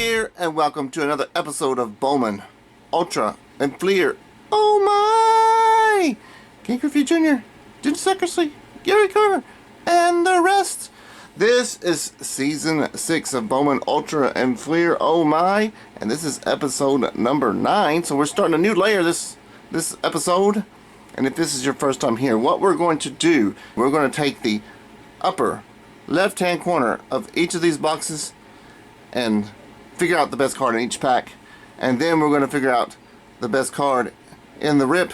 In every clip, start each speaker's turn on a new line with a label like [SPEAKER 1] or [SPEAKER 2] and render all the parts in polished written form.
[SPEAKER 1] here, and welcome to another episode of Bowman, Ultra, and Fleer. Oh my! Ken Griffey Jr., Jim Seckersley, Gary Carter, and the rest. This is Season 6 of Bowman, Ultra, and Fleer. Oh my! And this is episode number 9, so we're starting a new layer this episode. And if this is your first time here, what we're going to do, we're going to take the upper left-hand corner of each of these boxes and figure out the best card in each pack, and then we're going to figure out the best card in the rip,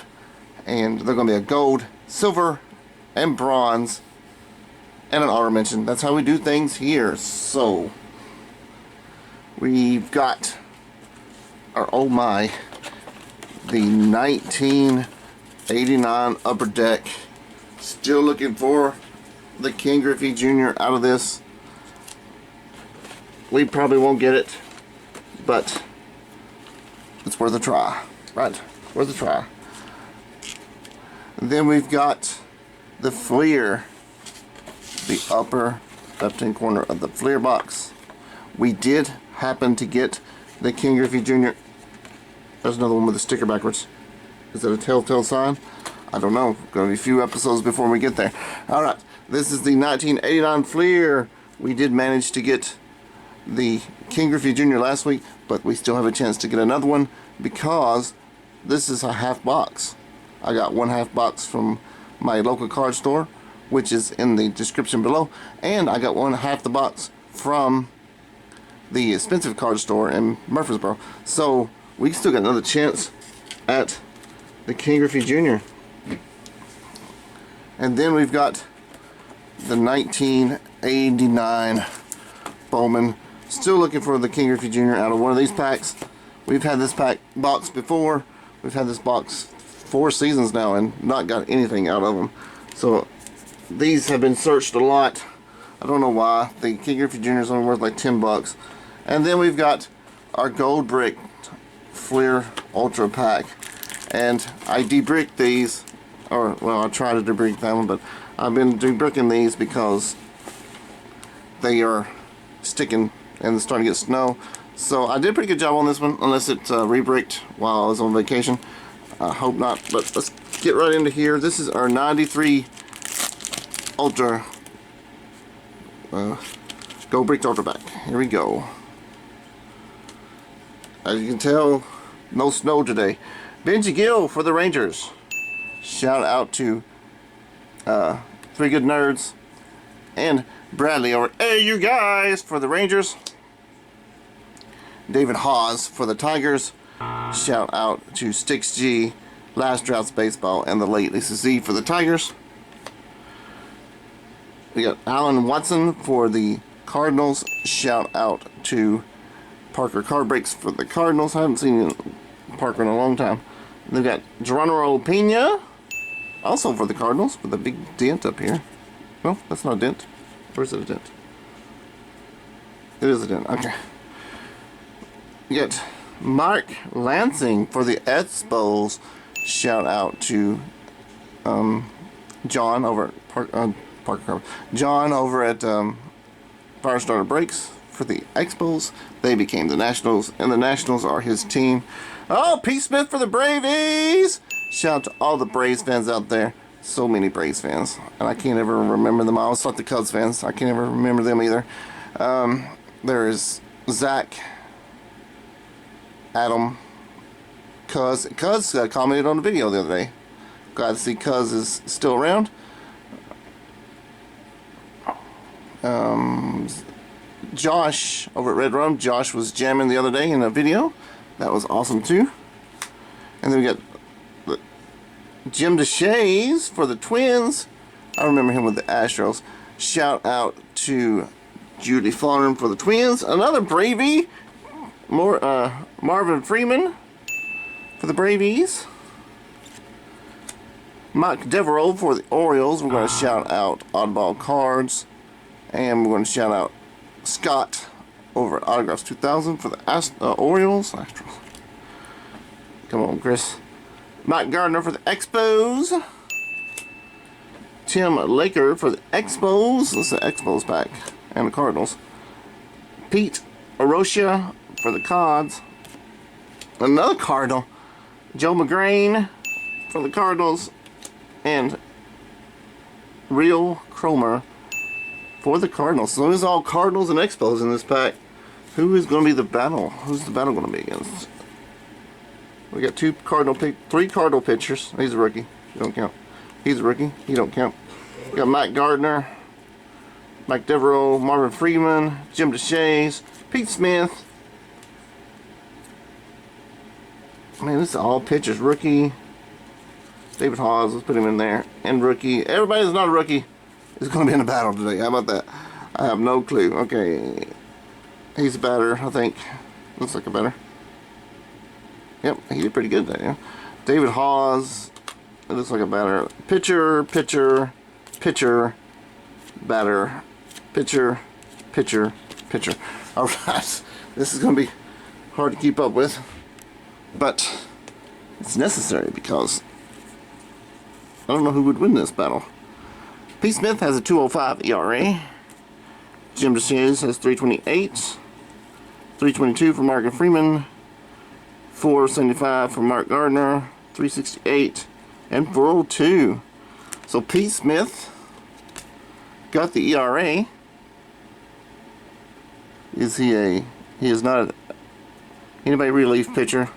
[SPEAKER 1] and they're going to be a gold, silver, and bronze, and an honor mention. That's how we do things here. So we've got our oh my, the 1989 Upper Deck. Still looking for the Ken Griffey Jr. out of this. We probably won't get it, but it's worth a try. Right, worth a try. And then we've got the Fleer, the upper left-hand corner of the Fleer box. We did happen to get the Ken Griffey Jr. There's another one with a sticker backwards. Is that a telltale sign? I don't know. Going to be a few episodes before we get there. Alright, this is the 1989 Fleer. We did manage to get the Ken Griffey Jr. last week, but we still have a chance to get another one because this is a half box. I got one half box from my local card store, which is in the description below, and I got one half the box from the expensive card store in Murfreesboro. So we still got another chance at the Ken Griffey Jr. And then we've got the 1989 Bowman. Still looking for the Ken Griffey Jr. out of one of these packs. We've had this box before. We've had this box 4 seasons now and not got anything out of them. So these have been searched a lot. I don't know why. The Ken Griffey Jr. is only worth like $10. And then we've got our gold brick Fleer Ultra pack. And I debricked these, or well, I tried to debrick them, but I've been debricking these because they are sticking and it's starting to get snow. So I did a pretty good job on this one, unless it re-bricked while I was on vacation. I hope not, but let's get right into here. This is our 93 Ultra Gold Bricked Ultra pack. Here we go. As you can tell, no snow today. Benji Gill for the Rangers. Shout out to 3 Good Nerds and Bradley over Hey You Guys for the Rangers. David Hawes for the Tigers. Shout out to Sticks G, Last Droughts Baseball, and the late Lisa Z for the Tigers. We got Alan Watson for the Cardinals. Shout out to Parker Card Breaks for the Cardinals. I haven't seen Parker in a long time. They've got Geronimo Pena, also for the Cardinals, with a big dent up here. Well, that's not a dent. Where's it a dent? It is a dent. Okay. You got Mark Lansing for the Expos. Shout out to John over at Parker. John over at Firestarter Breaks for the Expos. They became the Nationals, and the Nationals are his team. Oh, Pete Smith for the Bravies. Shout out to all the Braves fans out there. So many Braves fans, and I can't ever remember them. I always thought the Cubs fans. I can't ever remember them either. There is Zach, Adam, Cuz commented on the video the other day. Glad to see Cuz is still around. Josh over at Red Rum. Josh was jamming the other day in a video. That was awesome too. And then we got Jim DeShays for the Twins. I remember him with the Astros. Shout out to Judy Farnham for the Twins. Another Bravey. Marvin Freeman for the Bravies. Mike Devereaux for the Orioles. We're going to shout out Oddball Cards. And we're going to shout out Scott over at Autographs 2000 for the Orioles. Astros. Come on, Chris. Mike Gardner for the Expos. Tim Laker for the Expos. This is the Expos pack. And the Cardinals. Pete Arosia for the Cards. Another Cardinal, Joe McGrain for the Cardinals, and Real Cromer for the Cardinals. So there's all Cardinals and Expos in this pack. Who is going to be the battle? Who's the battle going to be against? We got three Cardinal pitchers. He's a rookie. You don't count. He's a rookie. He don't count. We got Matt Gardner, Mike Devereaux, Marvin Freeman, Jim DeShays, Pete Smith. Man, this is all pitchers. Rookie. David Hawes, let's put him in there. And rookie. Everybody that's not a rookie is going to be in the battle today. How about that? I have no clue. Okay. He's a batter, I think. Looks like a batter. Yep, he did pretty good there. Yeah. David Hawes. It looks like a batter. Pitcher, pitcher, pitcher, batter, pitcher, pitcher, pitcher. Alright. This is going to be hard to keep up with. But it's necessary because I don't know who would win this battle. Pete Smith has a 2.05 ERA. Jim DeShays has 3.28. 3.22 for Marvin Freeman. 4.75 for Mark Gardner. 3.68 and 4.02. So Pete Smith got the ERA. He is not anybody relief pitcher.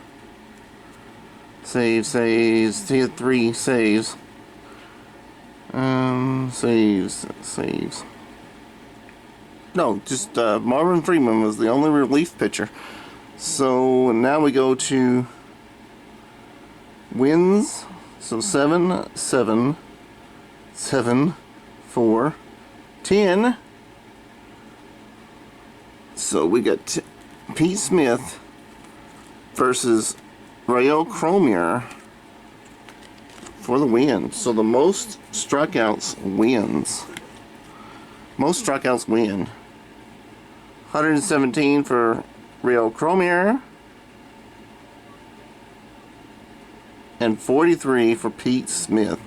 [SPEAKER 1] Saves. He had 3 saves. Saves. No, just Marvin Freeman was the only relief pitcher. So now we go to wins. So 7, 7, 7, 4, 10. So we got Pete Smith versus Rael Cromer for the win. So the most strikeouts wins. Most strikeouts win. 117 for Rael Cromer and 43 for Pete Smith.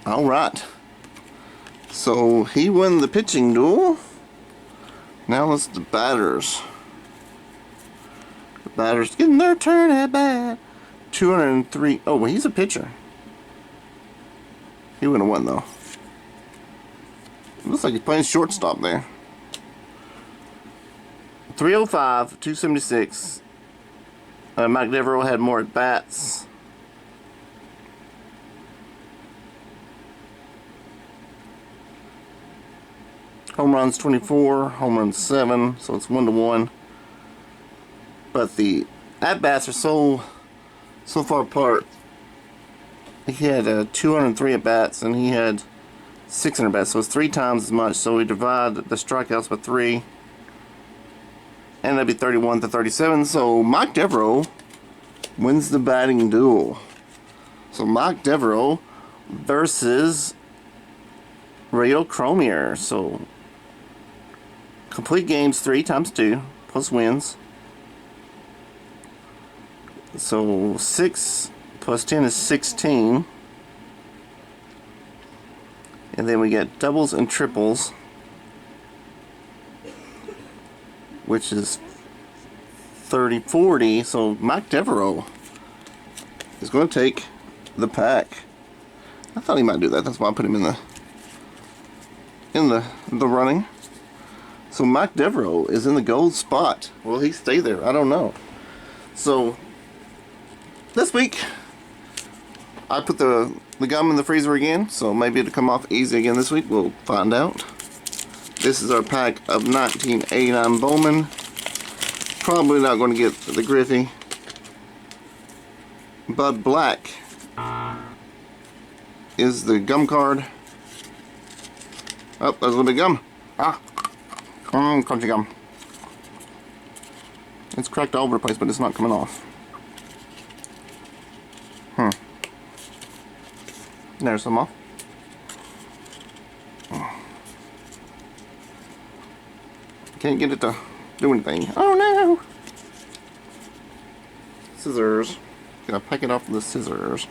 [SPEAKER 1] Alright. So he won the pitching duel. Now let's the batters. The batters getting their turn at bat. 203. Oh, well, he's a pitcher. He wouldn't have won though. Looks like he's playing shortstop there. 305, 276. Mike Devereaux had more at bats. Home runs 24, home runs 7, so it's 1-1. But the at bats are so far apart. He had 203 at bats and he had 600 bats, so it's 3 times as much. So we divide the strikeouts by 3, and that'd be 31-37. So Mike Devereaux wins the batting duel. So Mike Devereaux versus Rael Cromer. So complete games 3 times 2 plus wins. So 6 plus 10 is 16. And then we get doubles and triples, which is 30-40. So Mike Devereaux is going to take the pack. I thought he might do that. That's why I put him in the running. So Mike Devereaux is in the gold spot. Will he stay there? I don't know. So this week I put the gum in the freezer again, so maybe it'll come off easy again this week. We'll find out. This is our pack of 1989 Bowman. Probably not going to get the Griffey. Bud Black is the gum card. Oh, there's a little bit of gum. Crunchy gum. It's cracked all over the place, but it's not coming off. There's some off. Can't get it to do anything. Oh no! Scissors. Gotta pick it off with the scissors.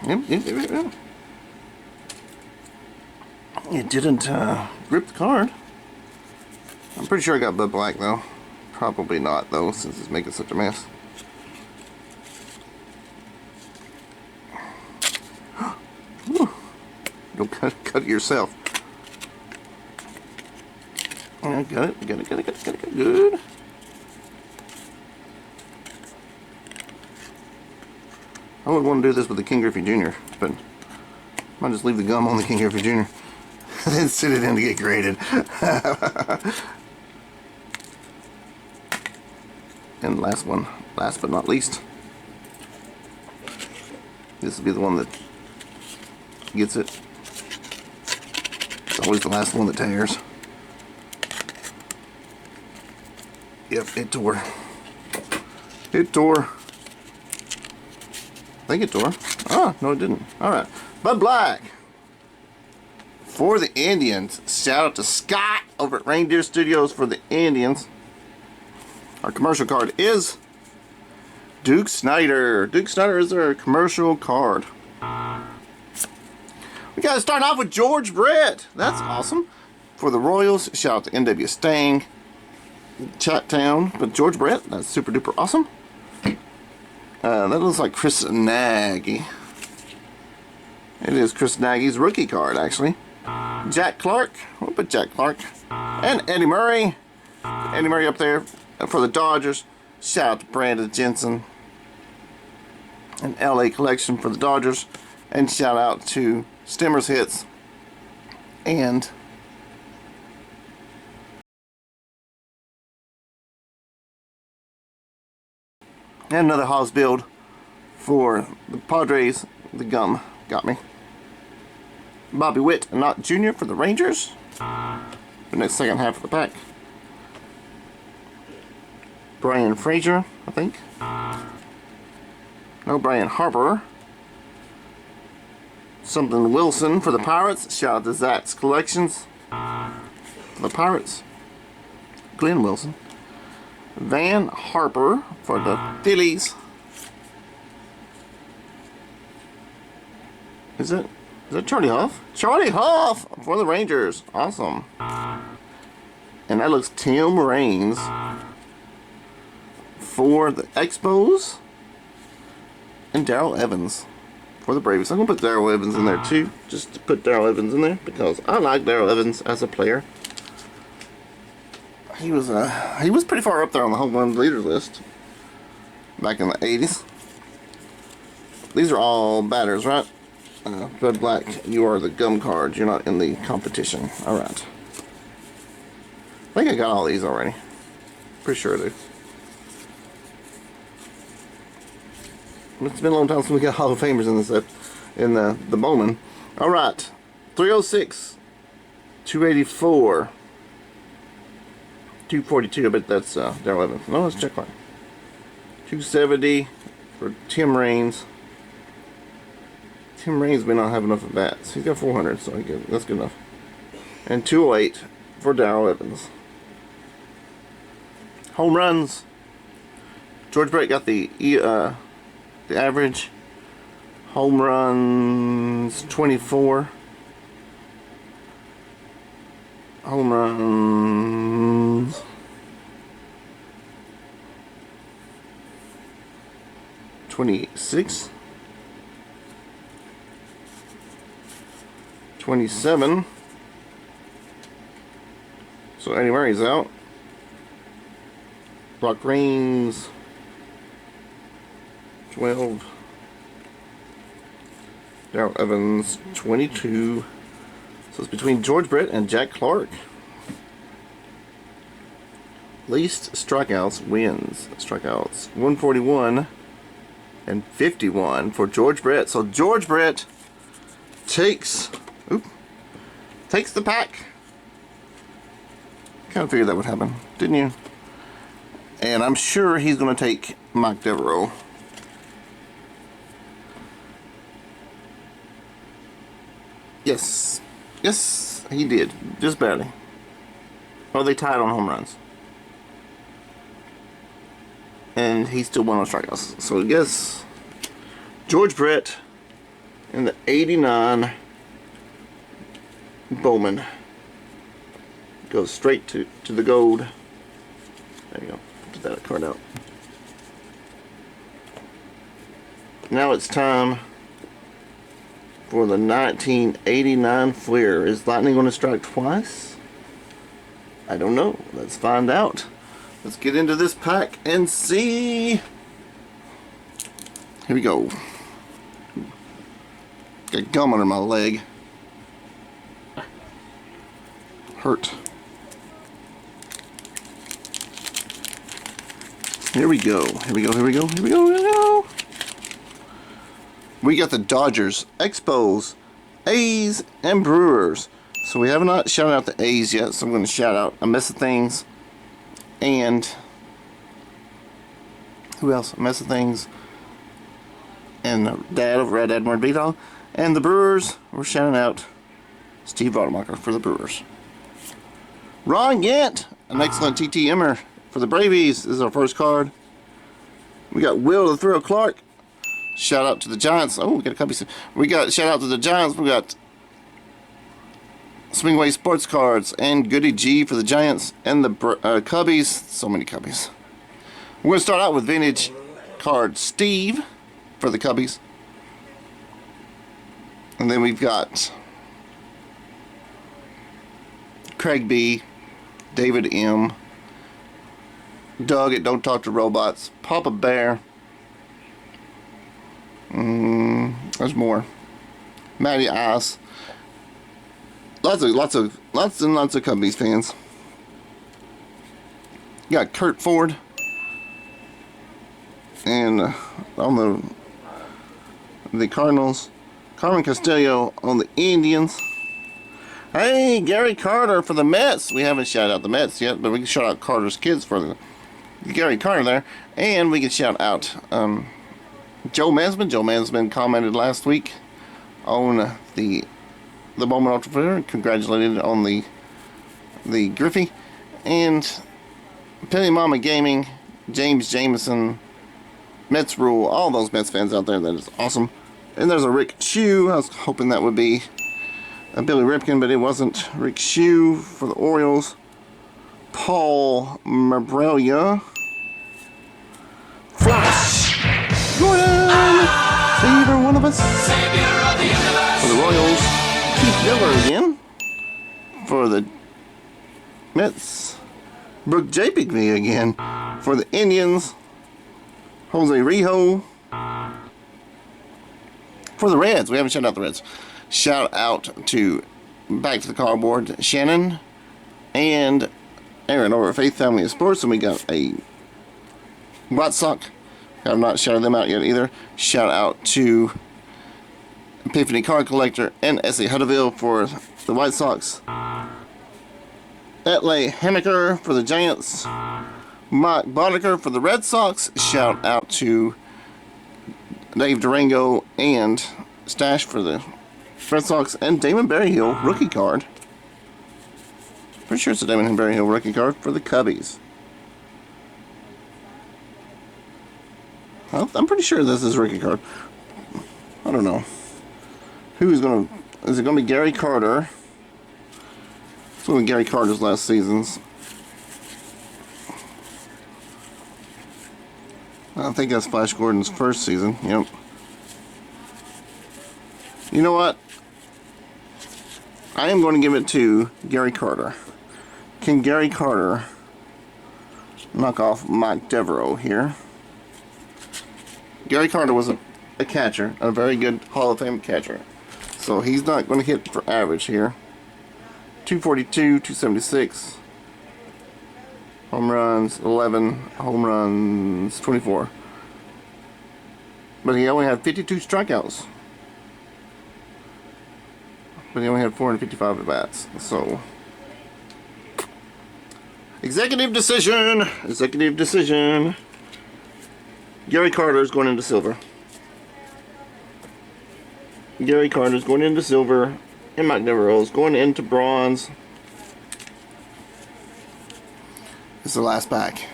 [SPEAKER 1] Yep. It didn't grip the card. I'm pretty sure I got Bud Black though. Probably not though, since it's making such a mess. Don't cut it yourself. I got it. Good. I would want to do this with the King Griffey Jr., but I might just leave the gum on the King Griffey Jr. then sit it in to get graded. And last but not least, this will be the one that gets it. It's always the last one that tears. Yep, it tore. It tore. I think it tore. Oh, no it didn't. Alright. Bud Black. For the Indians. Shout out to Scott over at Reindeer Studios for the Indians. Our commercial card is Duke Snider. Duke Snider is our commercial card. We got to start off with George Brett. That's awesome. For the Royals, shout out to NW Stang, Chattown. But George Brett, that's super duper awesome. That looks like Chris Nagy. It is Chris Nagy's rookie card, actually. Jack Clark. We'll put Jack Clark. And Eddie Murray. Eddie Murray up there for the Dodgers. Shout out to Brandon Jensen. An LA collection for the Dodgers. And shout out to Stimmer's Hits. And another Haas build for the Padres. The gum got me. Bobby Witt, not Jr. for the Rangers. The next second half of the pack. Brian Frazier, I think. No, Brian Harper. Something Wilson for the Pirates. Shout out to Zach's Collections. For the Pirates. Glenn Wilson. Van Harper for the Phillies. Is it Charlie Huff? Charlie Huff for the Rangers. Awesome. And that looks Tim Raines for the Expos. And Darrell Evans for the Braves. I'm going to put Darrell Evans in there too. Just to put Darrell Evans in there because I like Darrell Evans as a player. He was pretty far up there on the home run leader list back in the 80s. These are all batters, right? Bud Black, you are the gum card. You're not in the competition. Alright. I think I got all these already. Pretty sure I do. It's been a long time since we got Hall of Famers in this set. In the Bowman. Alright. 306. 284. 242. I bet that's Darrell Evans. No, let's check one. 270 for Tim Raines. Tim Raines may not have enough at bats. He's got 400, so that's good enough. And 208 for Darrell Evans. Home runs. George Brett got the average. Home runs 24. Home runs 26. 27. So Eddie Murray's out. Brock Raines 12. Darrell Evans 22. So it's between George Brett and Jack Clark. Least strikeouts wins. Strikeouts 141 and 51 for George Brett. So George Brett takes the pack. Kind of figured that would happen, didn't you? And I'm sure he's going to take Mike Devereaux. Yes, he did, just barely. Oh, they tied on home runs, and he still won on strikeouts. So I guess George Brett And the 89 Bowman goes straight to the gold. There you go. Put that card out. Now it's time for the 1989 Fleer. Is Lightning going to strike twice? I don't know. Let's find out. Let's get into this pack and see. Here we go. Got gum under my leg. Hurt. Here we go. Here we go. Here we go. Here we go. Here we go. We got the Dodgers, Expos, A's, and Brewers. So we have not shouted out the A's yet, so I'm going to shout out A Mess of Things and who else? A Mess of Things and Dad of Red Edward B-Dog. And the Brewers, we're shouting out Steve Rademacher for the Brewers. Ron Gant, an excellent TTMer for the Bravies. This is our first card. We got Will the Thrill Clark. Shout out to the Giants. Oh, we got a copy. We got shout out to the Giants. We got Swingway Sports Cards and Goody G for the Giants and the Cubbies. So many Cubbies. We're going to start out with Vintage Card Steve for the Cubbies. And then we've got Craig B, David M, Doug at Don't Talk to Robots, Papa Bear. There's more. Matty Ice. Lots and lots of Cubbies fans. You got Kurt Ford. And on the Cardinals. Carmen Castillo on the Indians. Hey, Gary Carter for the Mets. We haven't shouted out the Mets yet, but we can shout out Carter's kids for the Gary Carter there. And we can shout out Joe Mansman. Joe Mansman commented last week on the Bowman Ultra Fleer. Congratulated on the Griffey. And Penny Mama Gaming, James Jameson, Mets Rule, all those Mets fans out there. That is awesome. And there's a Rick Shue. I was hoping that would be a Billy Ripken, but it wasn't. Rick Shue for the Orioles. Paul Marbrelia. Flash Gordon! Savior one of us. Savior of the universe. For the Royals. Keith Miller again. For the Mets. Brooke Japigme again. For the Indians. Jose Rijo. For the Reds. We haven't shouted out the Reds. Shout out to Back to the Cardboard, Shannon and Aaron over at Faith Family of Sports. And we got a White Sox. Have not shouted them out yet either. Shout out to Epiphany Card Collector and S.A. Hutterville for the White Sox. Etley Hammaker for the Giants. Mike Boddicker for the Red Sox. Shout out to Dave Durango and Stash for the Red Sox. And Damon Berryhill, rookie card. Pretty sure it's a Damon Berryhill rookie card for the Cubbies. I'm pretty sure this is a rookie card. I don't know. Who's going to... Is it going to be Gary Carter? It's one of Gary Carter's last seasons. I think that's Flash Gordon's first season. Yep. You know what? I am going to give it to Gary Carter. Can Gary Carter knock off Mike Devereaux here? Gary Carter was a catcher, a very good Hall of Fame catcher. So he's not going to hit for average here. 242, 276. Home runs 11, home runs 24. But he only had 52 strikeouts. But he only had 455 at bats. So executive decision. Executive decision. Gary Carter's going into silver. Gary Carter's going into silver. And Mike Devereaux's going into bronze. It's the last pack.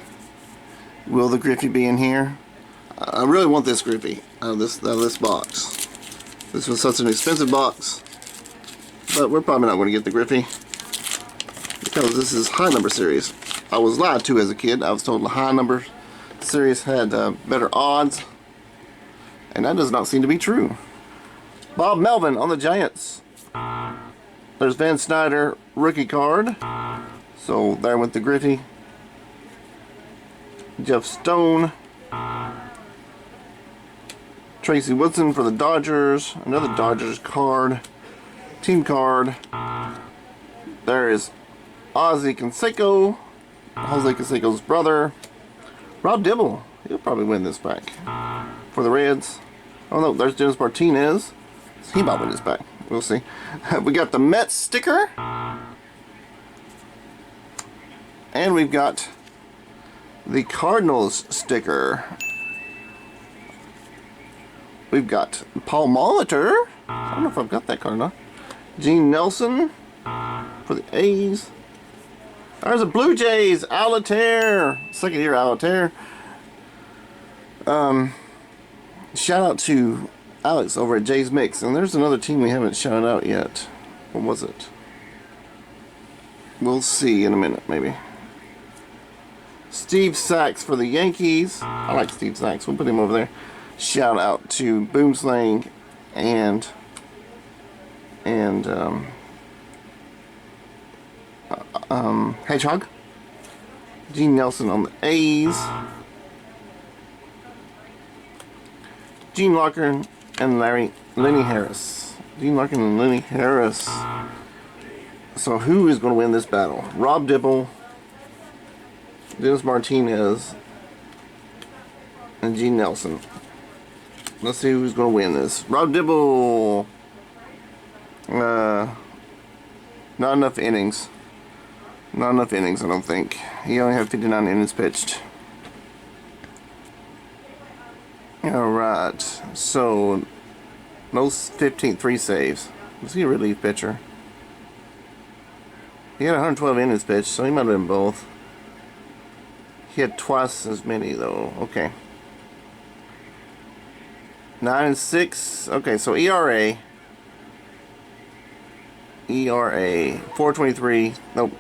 [SPEAKER 1] Will the Griffey be in here? I really want this Griffey out of this box. This was such an expensive box, but we're probably not going to get the Griffey because this is high number series. I was lied to as a kid. I was told the high number series had better odds, and that does not seem to be true. Bob Melvin on the Giants. There's Van Snyder rookie card. So there went the Griffey. Jeff Stone. Tracy Woodson for the Dodgers. Another Dodgers card. Team card. There is Ozzie Canseco. Jose Canseco's brother. Rob Dibble. He'll probably win this back. For the Reds. Oh no, there's Dennis Martinez. He might win this back. We'll see. We got the Mets sticker. And we've got the Cardinals sticker. We've got Paul Molitor. I don't know if I've got that card or not. Gene Nelson for the A's. There's a Blue Jays, Alitaire. Second year Alitaire. Shout out to Alex over at Jay's Mix. And there's another team we haven't shouted out yet. What was it? We'll see in a minute, maybe. Steve Sachs for the Yankees. I like Steve Sachs. We'll put him over there. Shout out to Boomslang and Hedgehog. Gene Nelson on the A's. Gene Locker and Lenny Harris. Gene Locker and Lenny Harris. So who is going to win this battle? Rob Dibble, Dennis Martinez, and Gene Nelson. Let's see who's going to win this. Rob Dibble. Not enough innings. Not enough innings, I don't think. He only had 59 innings pitched. Alright. So, no 3 saves. Was he a relief pitcher? He had 112 innings pitched, so he might have been both. He had twice as many, though. Okay. 9 and 6. Okay, so ERA 423. Nope.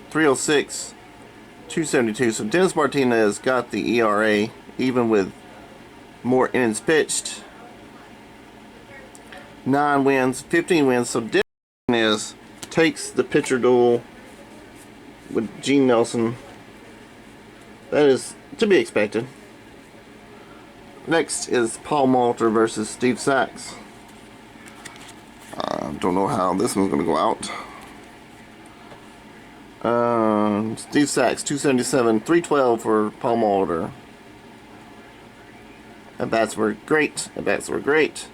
[SPEAKER 1] 306. 272. So Dennis Martinez got the ERA, even with more innings pitched. 9 wins, 15 wins. So Dennis Martinez takes the pitcher duel with Gene Nelson. That is to be expected. Next is Paul Molitor versus Steve Sachs. Don't know how this one's going to go out. Steve Sachs, 277, 312 for Paul Molitor. At-bats were great. At-bats were great.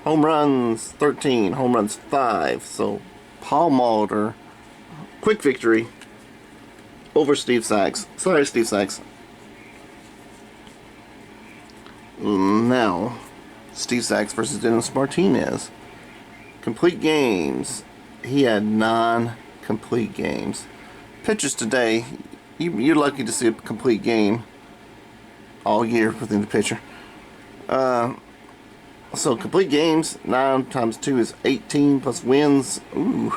[SPEAKER 1] Home runs, 13. Home runs, 5. So, Paul Molitor, quick victory over Steve Sachs. Sorry, Steve Sachs. Now, Steve Sachs versus Dennis Martinez. Complete games. He had 9 complete games. Pitchers today, you're lucky to see a complete game all year within the pitcher. So complete games, 9 times 2 is 18 plus wins. Ooh.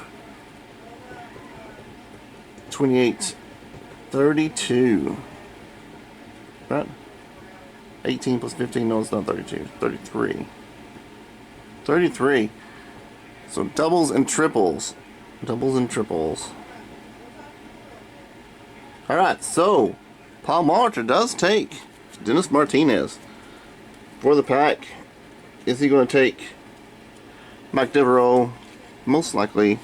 [SPEAKER 1] 28, 32. Right? 18 plus 15, no, it's not 32. 33. 33. So doubles and triples. Doubles and triples. Alright, so Paul Molitor does take Dennis Martinez for the pack. Is he going to take Mike Devereaux? Most likely.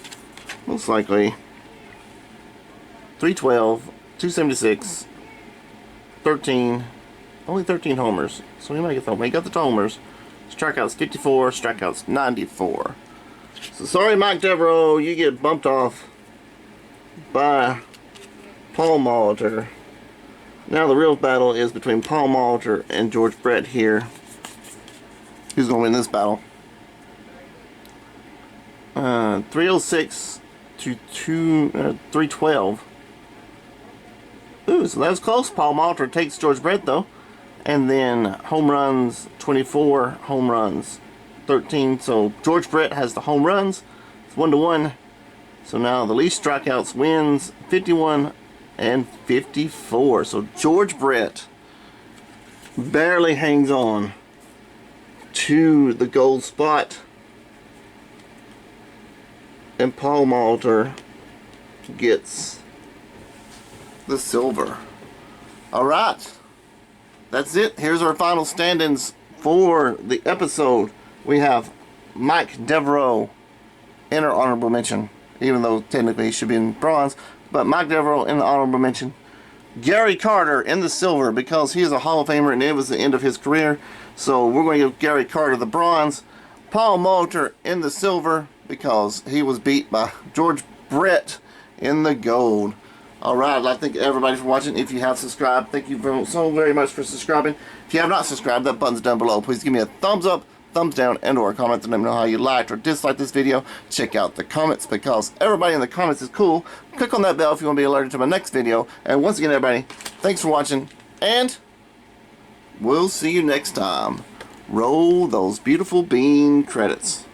[SPEAKER 1] 312, 276, 13. Only 13 homers. So he might get the home. He got the homers. Strikeouts 54, strikeouts 94. So sorry, Mike Devereaux, you get bumped off by Paul Molitor. Now the real battle is between Paul Molitor and George Brett here. Who's going to win this battle? 306 to 312. Ooh, so that was close. Paul Molitor takes George Brett, though. And then home runs, 24 home runs 13. So George Brett has the home runs. It's 1-1. So now the least strikeouts wins 51 and 54. So George Brett barely hangs on to the gold spot. And Paul Molitor gets the silver. Alright. That's it. Here's our final stand-ins for the episode. We have Mike Devereaux in our honorable mention, even though technically he should be in bronze. But Mike Devereaux in the honorable mention. Gary Carter in the silver because he is a Hall of Famer and it was the end of his career. So we're going to give Gary Carter the bronze. Paul Molitor in the silver because he was beat by George Brett in the gold. Alright, I'd like to thank everybody for watching. If you have subscribed, thank you so very much for subscribing. If you have not subscribed, that button's down below. Please give me a thumbs up, thumbs down, and or a comment to let me know how you liked or disliked this video. Check out the comments because everybody in the comments is cool. Click on that bell if you want to be alerted to my next video. And once again, everybody, thanks for watching, and we'll see you next time. Roll those beautiful bean credits.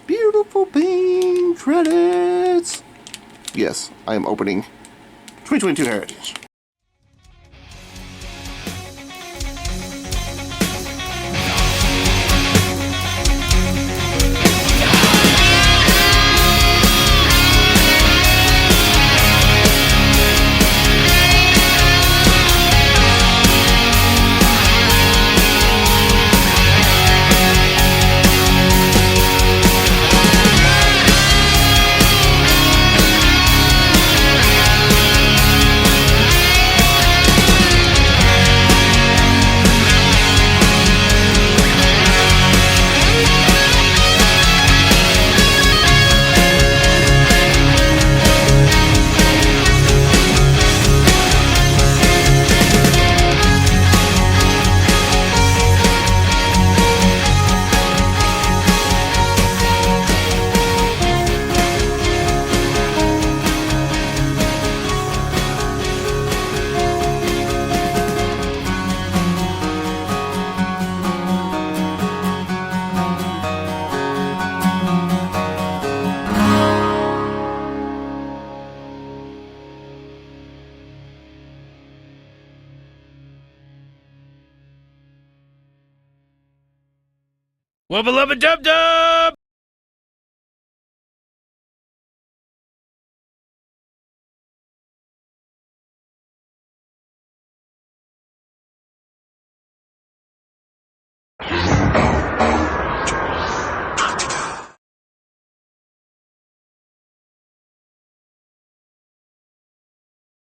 [SPEAKER 1] Beautiful bean credits. Yes, I am opening 2022 Heritage.
[SPEAKER 2] Wubba lubba dub dub!